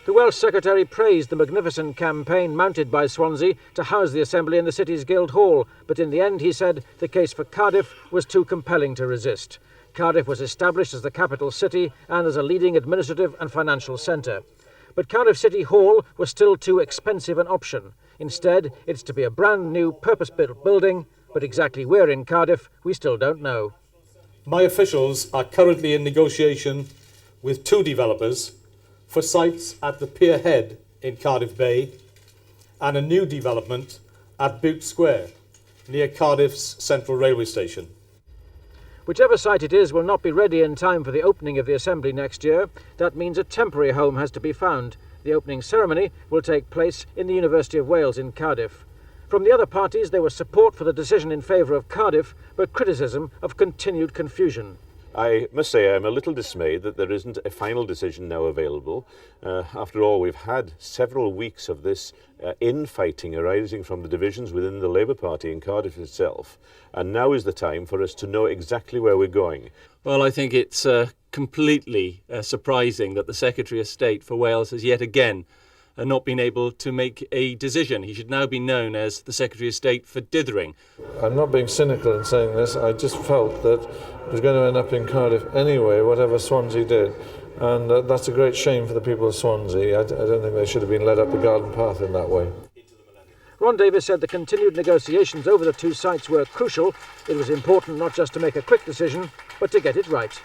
The Welsh Secretary praised the magnificent campaign mounted by Swansea to house the Assembly in the city's Guildhall, but in the end, he said, the case for Cardiff was too compelling to resist. Cardiff was established as the capital city and as a leading administrative and financial centre. But Cardiff City Hall was still too expensive an option. Instead, it's to be a brand new purpose-built building, but exactly where in Cardiff, we still don't know. My officials are currently in negotiation with 2 developers for sites at the Pier Head in Cardiff Bay and a new development at Bute Square, near Cardiff's Central Railway Station. Whichever site it is will not be ready in time for the opening of the Assembly next year. That means a temporary home has to be found. The opening ceremony will take place in the University of Wales in Cardiff. From the other parties, there was support for the decision in favour of Cardiff, but criticism of continued confusion. I must say I'm a little dismayed that there isn't a final decision now available. After all, we've had several weeks of this infighting arising from the divisions within the Labour Party in Cardiff itself, and now is the time for us to know exactly where we're going. Well, I think it's completely surprising that the Secretary of State for Wales has yet again not been able to make a decision. He should now be known as the Secretary of State for dithering. I'm not being cynical in saying this, I just felt that it was going to end up in Cardiff anyway, whatever Swansea did. And that's a great shame for the people of Swansea. I don't think they should have been led up the garden path in that way. Ron Davies said the continued negotiations over the 2 sites were crucial. It was important not just to make a quick decision, but to get it right.